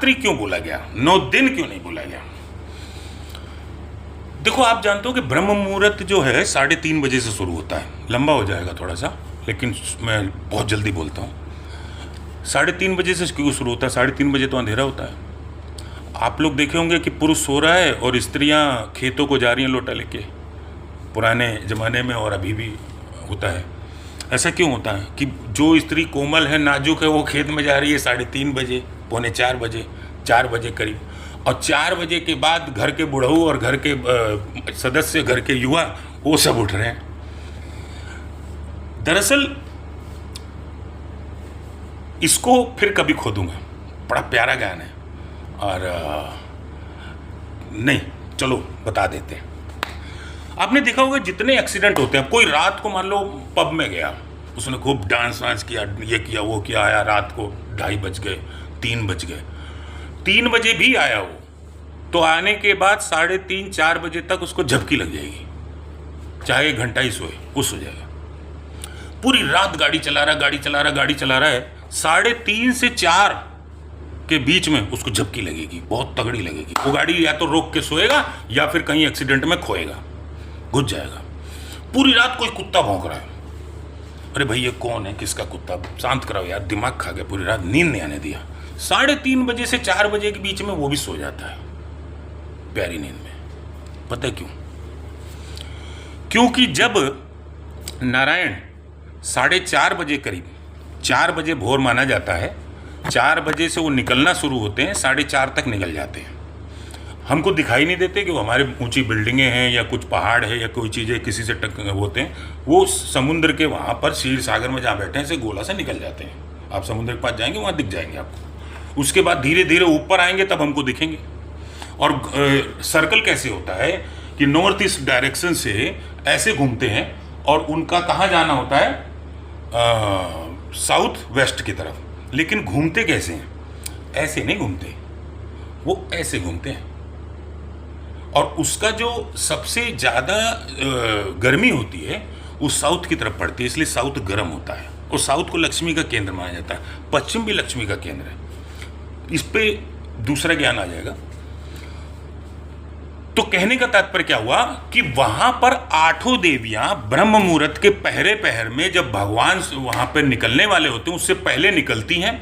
रात्रि क्यों बोला गया, 9 दिन क्यों नहीं बोला गया? देखो, आप जानते हो कि ब्रह्म मुहूर्त जो है 3:30 बजे से शुरू होता है। लंबा हो जाएगा थोड़ा सा, लेकिन मैं बहुत जल्दी बोलता हूँ। 3:30 बजे से क्यों शुरू होता है? 3:30 बजे तो अंधेरा होता है। आप लोग देखे होंगे कि पुरुष सो रहा है और स्त्रियाँ खेतों को जा रही हैं लोटा लेके, पुराने ज़माने में और अभी भी होता है। ऐसा क्यों होता है कि जो स्त्री कोमल है, नाजुक है, वो खेत में जा रही है 3:30 बजे, 3:45 बजे, 4 बजे करीब, और 4 बजे के बाद घर के बुढ़ऊ और घर के सदस्य, घर के युवा, वो सब उठ रहे हैं। दरअसल इसको फिर कभी खोदूंगा, बड़ा प्यारा गान है। और नहीं, चलो बता देते हैं। आपने देखा होगा जितने एक्सीडेंट होते हैं, कोई रात को मान लो पब में गया, उसने खूब डांस वांस किया, ये किया वो किया, आया रात को 2:30 बज गए, 3 बज गए, 3 बजे भी आया वो, तो आने के बाद 3:30 4 बजे तक उसको झपकी लग जाएगी, चाहे 1 घंटा ही सोए, वो सो जाएगा। पूरी रात गाड़ी चला रहा है, 3:30 से 4 के बीच में उसको झपकी लगेगी, बहुत तगड़ी लगेगी। वो गाड़ी या तो रोक के सोएगा या फिर कहीं एक्सीडेंट में खोएगा, घुस जाएगा। पूरी रात कोई कुत्ता भौंक रहा है, अरे भाई ये कौन है, किसका कुत्ता, शांत कराओ यार, दिमाग खा गया, पूरी रात नींद नहीं आने दिया। 3:30 बजे से 4 बजे के बीच में वो भी सो जाता है प्यारी नींद में। पता है क्यों? क्योंकि जब नारायण 4:30 बजे करीब, 4 बजे भोर माना जाता है, 4 बजे से वो निकलना शुरू होते हैं, 4:30 तक निकल जाते हैं। हमको दिखाई नहीं देते कि वो हमारे ऊंची बिल्डिंगें हैं या कुछ पहाड़ है या कोई चीज़ें किसी से टक होते हैं, वो समुद्र के वहाँ पर क्षीर सागर में जहाँ बैठे हैं से गोला से निकल जाते हैं। आप समुद्र के पास जाएंगे, वहाँ दिख जाएंगे आपको। उसके बाद धीरे धीरे ऊपर आएंगे, तब हमको दिखेंगे। और सर्कल कैसे होता है कि नॉर्थ ईस्ट डायरेक्शन से ऐसे घूमते हैं और उनका कहाँ जाना होता है, साउथ वेस्ट की तरफ। लेकिन घूमते कैसे हैं? ऐसे नहीं घूमते, वो ऐसे घूमते हैं। और उसका जो सबसे ज़्यादा गर्मी होती है वो साउथ की तरफ पड़ती है, इसलिए साउथ गर्म होता है। और साउथ को लक्ष्मी का केंद्र माना जाता है, पश्चिम भी लक्ष्मी का केंद्र है। इस पे दूसरा ज्ञान आ जाएगा। तो कहने का तात्पर्य क्या हुआ कि वहां पर 8 देवियां ब्रह्म मुहूर्त के पहरे पहर में, जब भगवान वहां पर निकलने वाले होते हैं उससे पहले निकलती हैं,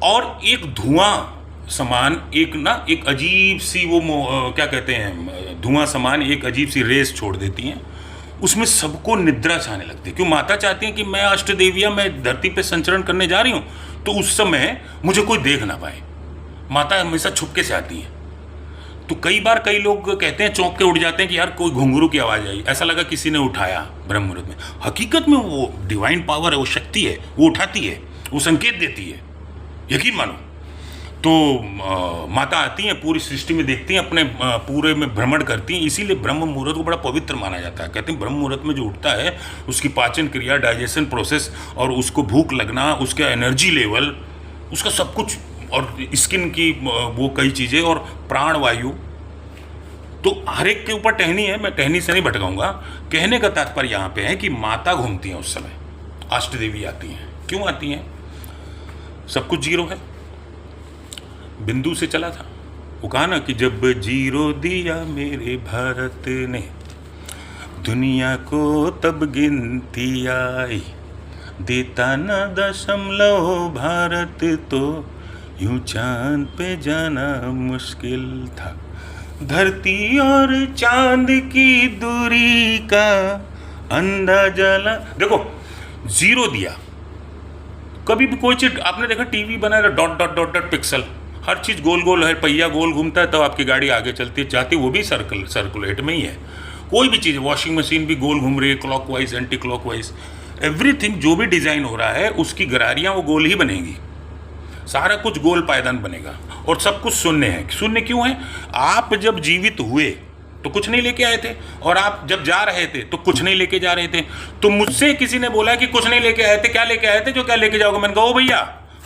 और एक धुआं समान एक अजीब सी वो क्या कहते हैं, धुआं समान एक अजीब सी रेस छोड़ देती हैं। उसमें सबको निद्रा छाने लगती है। क्यों? माता चाहती हैं कि मैं अष्टदेवियां, मैं धरती पे संचरण करने जा रही हूँ, तो उस समय मुझे कोई देख ना पाए। माता हमेशा छुपके से आती है। तो कई बार कई लोग कहते हैं, चौंक के उठ जाते हैं कि यार कोई घुंघरू की आवाज़ आई, ऐसा लगा किसी ने उठाया ब्रह्म मुहूर्त में। हकीकत में वो डिवाइन पावर है, वो शक्ति है, वो उठाती है, वो संकेत देती है, यकीन मानो। तो माता आती हैं, पूरी सृष्टि में देखती हैं, अपने पूरे में भ्रमण करती हैं। इसीलिए ब्रह्म मुहूर्त को बड़ा पवित्र माना जाता है। कहते हैं ब्रह्म मुहूर्त में जो उठता है उसकी पाचन क्रिया, डाइजेशन प्रोसेस, और उसको भूख लगना, उसका एनर्जी लेवल, उसका सब कुछ, और स्किन की वो कई चीज़ें, और प्राण वायु, तो हर एक के ऊपर टहनी है। मैं टहनी से नहीं भटकाऊंगा। कहने का तात्पर्य यहाँ पे है कि माता घूमती हैं उस समय, अष्टदेवी आती हैं। क्यों आती हैं? सब कुछ जीरो है, बिंदु से चला था। वो कहा ना कि जब जीरो दिया मेरे भारत ने, दुनिया को तब गिनती आई, देता न दशमलव भारत तो यूं चांद पे जाना मुश्किल था। धरती और चांद की दूरी का अंदाजा देखो, जीरो दिया। कभी भी कोई चीज आपने देखा, टीवी बना रहा, dot dot dot dot pixel, हर चीज़ गोल गोल है, पहिया गोल घूमता है, तब आपकी गाड़ी आगे चलती है, चाहती वो भी सर्कुलेट में ही है। कोई भी चीज़, वॉशिंग मशीन भी गोल घूम रही है, क्लॉकवाइज, एंटी क्लॉकवाइज, एवरीथिंग जो भी डिज़ाइन हो रहा है उसकी गरारियाँ वो गोल ही बनेगी, सारा कुछ गोल पायदान बनेगा। और सब कुछ शून्य है। शून्य क्यों है? आप जब जीवित हुए तो कुछ नहीं लेके आए थे, और आप जब जा रहे थे तो कुछ नहीं लेके जा रहे थे। तो मुझसे किसी ने बोला कि कुछ नहीं लेके आए थे, क्या लेके आए थे जो क्या लेके जाओगे? मैंने कहा ओ भैया,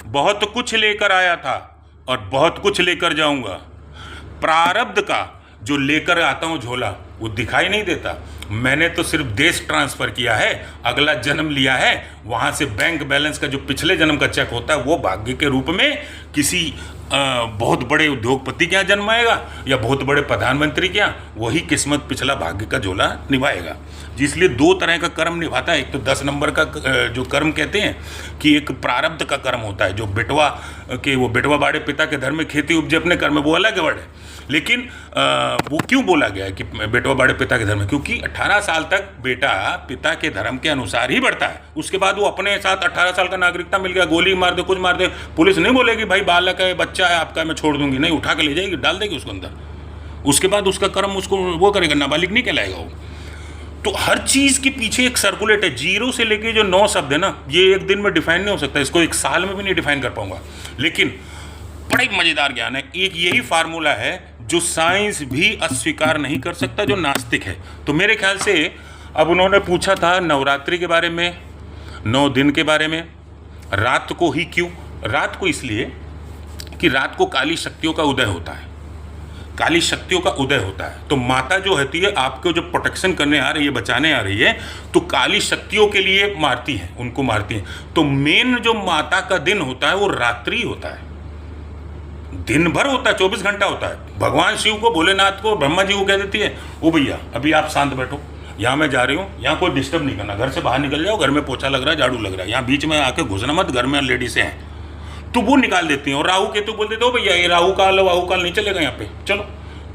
बहुत कुछ लेकर आया था और बहुत कुछ लेकर जाऊंगा। प्रारब्ध का जो लेकर आता हूं झोला, वो दिखाई नहीं देता। मैंने तो सिर्फ देश ट्रांसफर किया है, अगला जन्म लिया है, वहां से बैंक बैलेंस का जो पिछले जन्म का चेक होता है वो भाग्य के रूप में किसी बहुत बड़े उद्योगपति के यहाँ जन्माएगा या बहुत बड़े प्रधानमंत्री के यहाँ, वही किस्मत पिछला भाग्य का झोला निभाएगा। इसलिए दो तरह का कर्म निभाता है। एक तो 10 नंबर का जो कर्म कहते हैं कि एक प्रारब्ध का कर्म होता है, जो बेटवा के वो बेटवा बाड़े पिता के धर्म में खेती उपजे अपने कर्म में, वो अलग वर्ड है। लेकिन वो क्यों बोला गया है कि बेटवा बाड़े पिता के धर्म में? क्योंकि 18 साल तक बेटा पिता के धर्म के अनुसार ही बढ़ता है। उसके बाद वो अपने साथ 18 साल का नागरिकता मिल गया, गोली मार दे, कुछ मार दे, पुलिस नहीं बोलेगी भाई बालक है, बच्चा है आपका, मैं छोड़ दूंगी, नहीं, उठा के ले जाएगी, डाल देगी उसको अंदर। उसके बाद उसका कर्म उसको वो करेगा, नाबालिग नहीं कहलाएगा वो। तो हर चीज़ के पीछे एक सर्कुलेट है। 0 से लेके जो 9 शब्द है ना, ये एक दिन में डिफाइन नहीं हो सकता, इसको एक साल में भी नहीं डिफाइन कर पाऊंगा। लेकिन बड़ा ही मज़ेदार ज्ञान है। एक यही फार्मूला है जो साइंस भी अस्वीकार नहीं कर सकता, जो नास्तिक है। तो मेरे ख्याल से अब उन्होंने पूछा था नवरात्रि के बारे में, 9 दिन के बारे में, रात को ही क्यों? रात को इसलिए कि रात को काली शक्तियों का उदय होता है, काली शक्तियों का उदय होता है। तो माता जो होती है आपको जो प्रोटेक्शन करने आ रही है, बचाने आ रही है, तो काली शक्तियों के लिए मारती है, उनको मारती है। तो मेन जो माता का दिन होता है वो रात्रि होता है, दिन भर होता है, 24 घंटा होता है। भगवान शिव को, भोलेनाथ को, ब्रह्मा जी को कह देती है, ओ भैया अभी आप शांत बैठो, यहाँ मैं जा रही हूँ, यहाँ कोई डिस्टर्ब नहीं करना, घर से बाहर निकल जाओ, घर में पोछा लग रहा है, झाड़ू लग रहा है, यहाँ बीच में आके घुसना मत, घर में लेडीज़ हैं। तो वो निकाल देती हैं। और राहु केतु बोल देते हो भैया ये राहु काल वाहु काल नहीं चलेगा यहाँ पे, चलो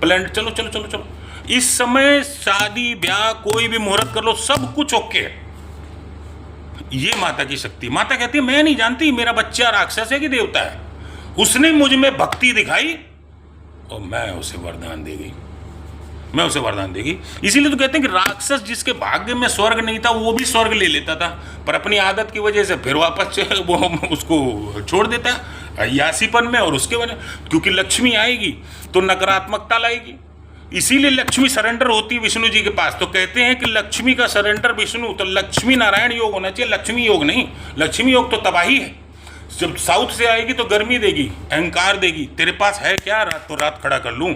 प्लान, चलो चलो चलो चलो। इस समय शादी ब्याह कोई भी मुहूर्त कर लो, सब कुछ ओके है। ये माता की शक्ति। माता कहती है मैं नहीं जानती मेरा बच्चा राक्षस है कि देवता है, उसने मुझ में भक्ति दिखाई और मैं उसे वरदान देगी, मैं उसे वरदान देगी। इसीलिए तो कहते हैं कि राक्षस जिसके भाग्य में स्वर्ग नहीं था वो भी स्वर्ग ले लेता था, पर अपनी आदत की वजह से फिर वापस वो उसको छोड़ देता है अय्यासीपन में। और उसके वजह क्योंकि लक्ष्मी आएगी तो नकारात्मकता लाएगी, इसीलिए लक्ष्मी सरेंडर होती है विष्णु जी के पास। तो कहते हैं कि लक्ष्मी का सरेंडर विष्णु, तो लक्ष्मी नारायण योग होना चाहिए, लक्ष्मी योग नहीं। लक्ष्मी योग तो तबाही है। जब साउथ से आएगी तो गर्मी देगी, अहंकार देगी, तेरे पास है क्या, रात तो रात खड़ा कर लूँ।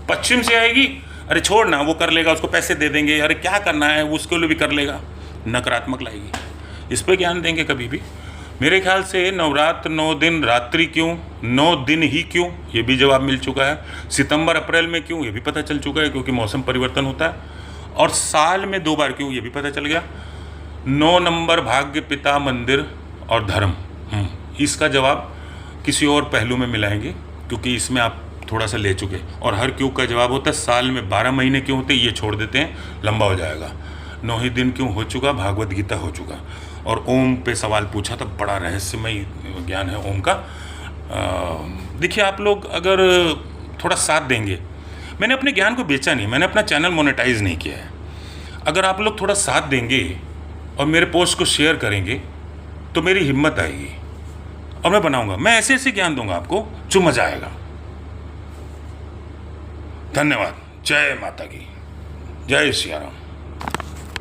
पश्चिम से आएगी, अरे छोड़ ना वो कर लेगा, उसको पैसे दे देंगे, अरे क्या करना है उसके लिए भी कर लेगा, नकारात्मक लाएगी। इस पर ज्ञान देंगे कभी भी। मेरे ख्याल से नवरात्र 9 दिन, रात्रि क्यों, 9 दिन ही क्यों, ये भी जवाब मिल चुका है। सितंबर अप्रैल में क्यों, ये भी पता चल चुका है, क्योंकि मौसम परिवर्तन होता है। और साल में 2 बार क्यों, ये भी पता चल गया। 9 नंबर भाग्य, पिता, मंदिर और धर्म। इसका जवाब किसी और पहलू में मिलाएंगे, क्योंकि इसमें आप थोड़ा सा ले चुके। और हर क्यों का जवाब होता है साल में 12 महीने क्यों होते, ये छोड़ देते हैं, लंबा हो जाएगा। 9 ही दिन क्यों हो चुका, भागवत गीता हो चुका। और ओम पे सवाल पूछा था, बड़ा रहस्यमय ज्ञान है ओम का। देखिए आप लोग अगर थोड़ा साथ देंगे, मैंने अपने ज्ञान को बेचा नहीं, मैंने अपना चैनल मोनेटाइज नहीं किया है। अगर आप लोग थोड़ा साथ देंगे और मेरे पोस्ट को शेयर करेंगे तो मेरी हिम्मत आएगी और मैं बनाऊंगा, मैं ऐसे ऐसे ज्ञान दूंगा आपको जो मजा आएगा। धन्यवाद। जय माता की, जय सिया राम।